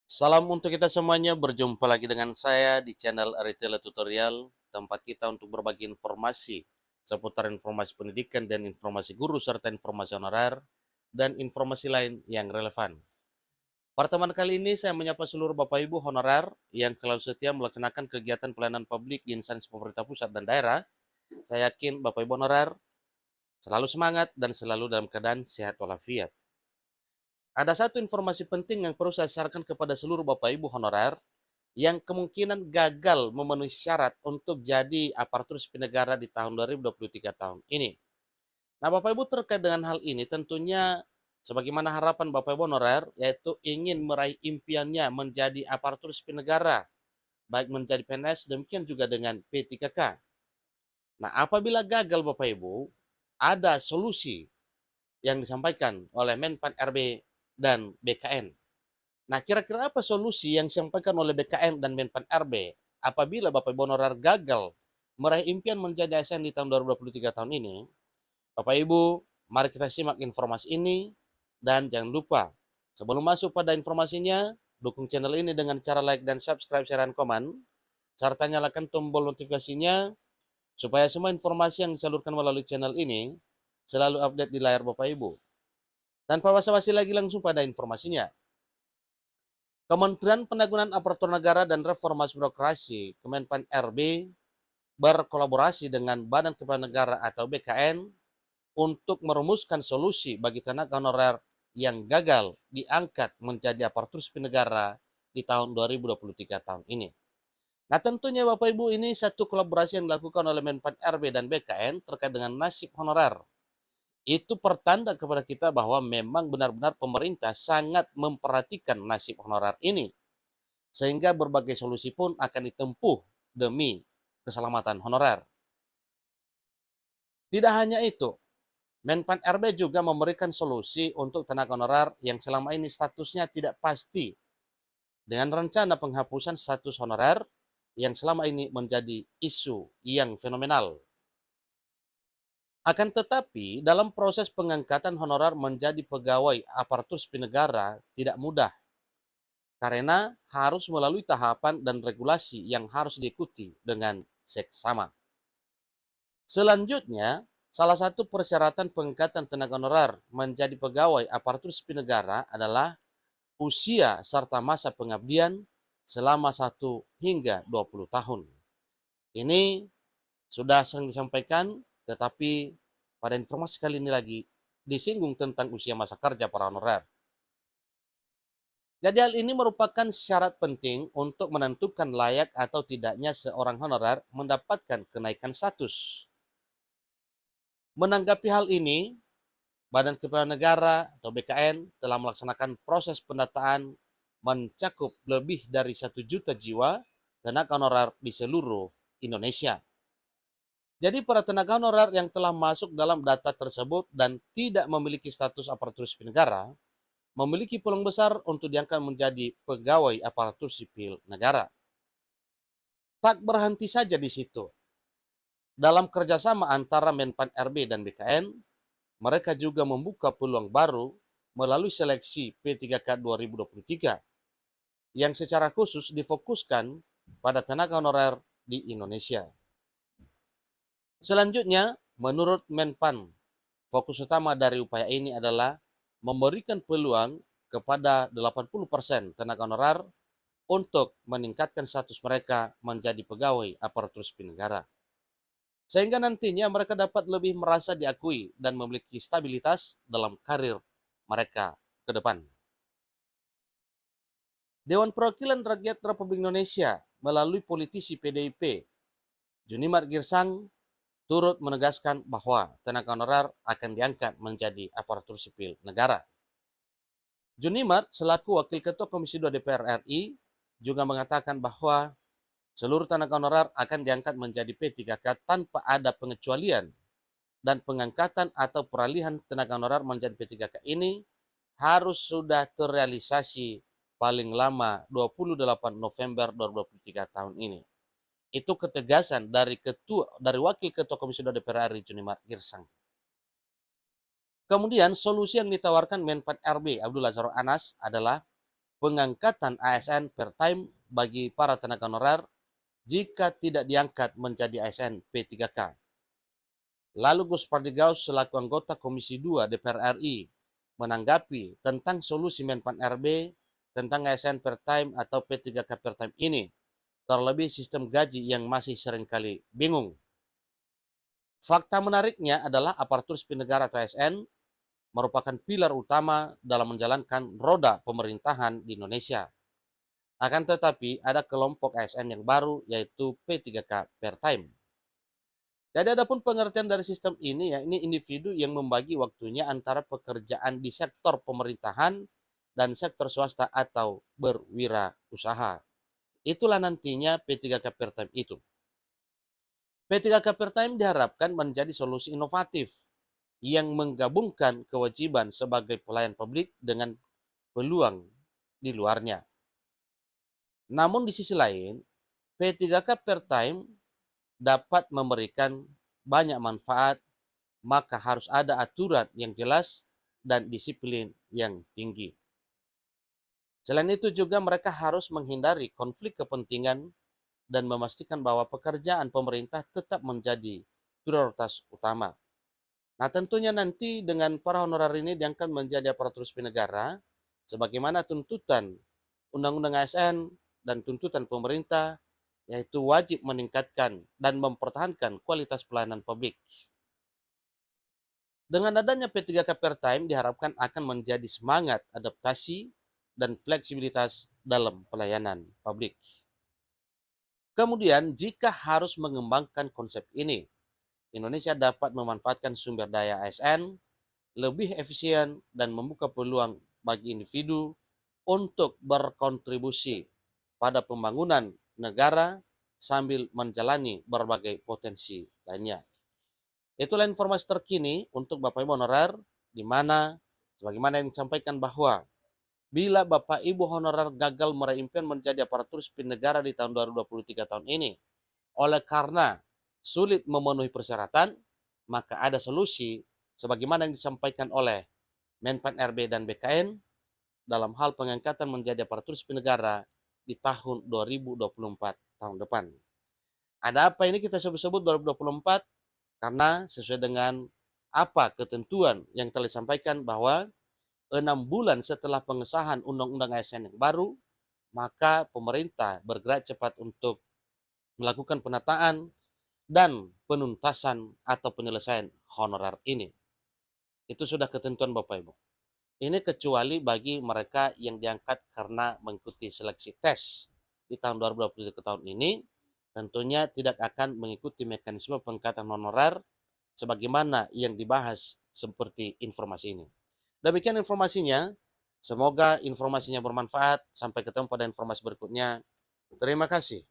Salam untuk kita semuanya, berjumpa lagi dengan saya di channel Aritela Tutorial, tempat kita untuk berbagi informasi seputar informasi pendidikan dan informasi guru serta informasi honorer dan informasi lain yang relevan. Pertemuan kali ini saya menyapa seluruh Bapak Ibu honorer yang selalu setia melaksanakan kegiatan pelayanan publik di instansi pemerintah pusat dan daerah. Saya yakin Bapak Ibu honorer selalu semangat dan selalu dalam keadaan sehat walafiat. Ada satu informasi penting yang perlu saya sarankan kepada seluruh Bapak Ibu honorer yang kemungkinan gagal memenuhi syarat untuk jadi aparatur sipil negara di tahun 2023 tahun ini. Nah, Bapak Ibu terkait dengan hal ini tentunya sebagaimana harapan Bapak Ibu honorer yaitu ingin meraih impiannya menjadi aparatur sipil negara, baik menjadi PNS demikian juga dengan P3K. Nah, apabila gagal Bapak Ibu, ada solusi yang disampaikan oleh Menpan RB dan BKN. Nah, kira-kira apa solusi yang disampaikan oleh BKN dan Menpan RB apabila Bapak Ibu honorer gagal meraih impian menjadi ASN di tahun 2023 tahun ini? Bapak Ibu, mari kita simak informasi ini dan jangan lupa sebelum masuk pada informasinya, dukung channel ini dengan cara like dan subscribe, share, dan komen, serta nyalakan tombol notifikasinya supaya semua informasi yang disalurkan melalui channel ini selalu update di layar Bapak Ibu. Tanpa basa-basi lagi langsung pada informasinya. Kementerian Penanggulangan Aparatur Negara dan Reformasi Birokrasi Kemenpan RB berkolaborasi dengan Badan Kepegawaian Negara atau BKN untuk merumuskan solusi bagi tenaga honorer yang gagal diangkat menjadi aparatur sipil negara di tahun 2023 tahun ini. Nah, tentunya Bapak Ibu, ini satu kolaborasi yang dilakukan oleh Menpan RB dan BKN terkait dengan nasib honorer. Itu pertanda kepada kita bahwa memang benar-benar pemerintah sangat memperhatikan nasib honorer ini, sehingga berbagai solusi pun akan ditempuh demi keselamatan honorer. Tidak hanya itu, Menpan RB juga memberikan solusi untuk tenaga honorer yang selama ini statusnya tidak pasti dengan rencana penghapusan status honorer yang selama ini menjadi isu yang fenomenal. Akan tetapi, dalam proses pengangkatan honorer menjadi pegawai aparatur sipil negara tidak mudah karena harus melalui tahapan dan regulasi yang harus diikuti dengan seksama. Selanjutnya, salah satu persyaratan pengangkatan tenaga honorer menjadi pegawai aparatur sipil negara adalah usia serta masa pengabdian selama 1 hingga 20 tahun. Ini sudah sering disampaikan, tetapi pada informasi kali ini lagi disinggung tentang usia masa kerja para honorer. Jadi hal ini merupakan syarat penting untuk menentukan layak atau tidaknya seorang honorer mendapatkan kenaikan status. Menanggapi hal ini, Badan Kepegawaian Negara atau BKN telah melaksanakan proses pendataan mencakup lebih dari 1 juta jiwa tenaga honorer di seluruh Indonesia. Jadi para tenaga honorer yang telah masuk dalam data tersebut dan tidak memiliki status aparatur sipil negara memiliki peluang besar untuk diangkat menjadi pegawai aparatur sipil negara. Tak berhenti saja di situ. Dalam kerjasama antara Menpan RB dan BKN, mereka juga membuka peluang baru melalui seleksi P3K 2023 yang secara khusus difokuskan pada tenaga honorer di Indonesia. Selanjutnya, menurut Menpan, fokus utama dari upaya ini adalah memberikan peluang kepada 80% tenaga honorer untuk meningkatkan status mereka menjadi pegawai aparatur sipil negara. Sehingga nantinya mereka dapat lebih merasa diakui dan memiliki stabilitas dalam karir mereka ke depan. Dewan Perwakilan Rakyat Republik Indonesia melalui politisi PDIP, Junimar Girsang, turut menegaskan bahwa tenaga honorer akan diangkat menjadi aparatur sipil negara. Junimar selaku Wakil Ketua Komisi 2 DPR RI juga mengatakan bahwa seluruh tenaga honorer akan diangkat menjadi P3K tanpa ada pengecualian dan pengangkatan atau peralihan tenaga honorer menjadi P3K ini harus sudah terrealisasi paling lama 28 November 2023 tahun ini. Itu ketegasan dari Wakil Ketua Komisi 2 DPR RI Junimar Girsang. Kemudian solusi yang ditawarkan Menpan RB Abdul Azhar Anas adalah pengangkatan ASN per time bagi para tenaga honorer jika tidak diangkat menjadi ASN P3K. Lalu Gus Pardigaus selaku anggota Komisi 2 DPR RI menanggapi tentang solusi Menpan RB tentang ASN per time atau P3K per time ini, terlebih sistem gaji yang masih seringkali bingung. Fakta menariknya adalah aparatur sipil negara atau ASN merupakan pilar utama dalam menjalankan roda pemerintahan di Indonesia. Akan tetapi ada kelompok ASN yang baru yaitu P3K per time. Jadi adapun pengertian dari sistem ini ya, ini individu yang membagi waktunya antara pekerjaan di sektor pemerintahan dan sektor swasta atau berwirausaha. Itulah nantinya P3K per time itu. P3K per time diharapkan menjadi solusi inovatif yang menggabungkan kewajiban sebagai pelayan publik dengan peluang di luarnya. Namun di sisi lain, P3K per time dapat memberikan banyak manfaat, maka harus ada aturan yang jelas dan disiplin yang tinggi. Selain itu juga mereka harus menghindari konflik kepentingan dan memastikan bahwa pekerjaan pemerintah tetap menjadi prioritas utama. Nah tentunya nanti dengan para honorer ini diangkat menjadi aparatur sipil negara, sebagaimana tuntutan Undang-Undang ASN dan tuntutan pemerintah, yaitu wajib meningkatkan dan mempertahankan kualitas pelayanan publik. Dengan adanya P3K per time diharapkan akan menjadi semangat adaptasi dan fleksibilitas dalam pelayanan publik. Kemudian jika harus mengembangkan konsep ini, Indonesia dapat memanfaatkan sumber daya ASN lebih efisien dan membuka peluang bagi individu untuk berkontribusi pada pembangunan negara sambil menjalani berbagai potensi lainnya. Itulah informasi terkini untuk Bapak Ibu honorer, di mana sebagaimana yang disampaikan bahwa bila Bapak Ibu honorer gagal meraih impian menjadi aparatur sipil negara di tahun 2023 tahun ini, oleh karena sulit memenuhi persyaratan, maka ada solusi sebagaimana yang disampaikan oleh Menpan RB dan BKN dalam hal pengangkatan menjadi aparatur sipil negara di tahun 2024 tahun depan. Ada apa ini kita sebut-sebut 2024? Karena sesuai dengan apa ketentuan yang telah disampaikan bahwa 6 bulan setelah pengesahan Undang-Undang ASN yang baru, maka pemerintah bergerak cepat untuk melakukan penataan dan penuntasan atau penyelesaian honorer ini. Itu sudah ketentuan Bapak Ibu. Ini kecuali bagi mereka yang diangkat karena mengikuti seleksi tes di tahun 2023 tahun ini, tentunya tidak akan mengikuti mekanisme pengangkatan honorer sebagaimana yang dibahas seperti informasi ini. Demikian informasinya. Semoga informasinya bermanfaat. Sampai ketemu pada informasi berikutnya. Terima kasih.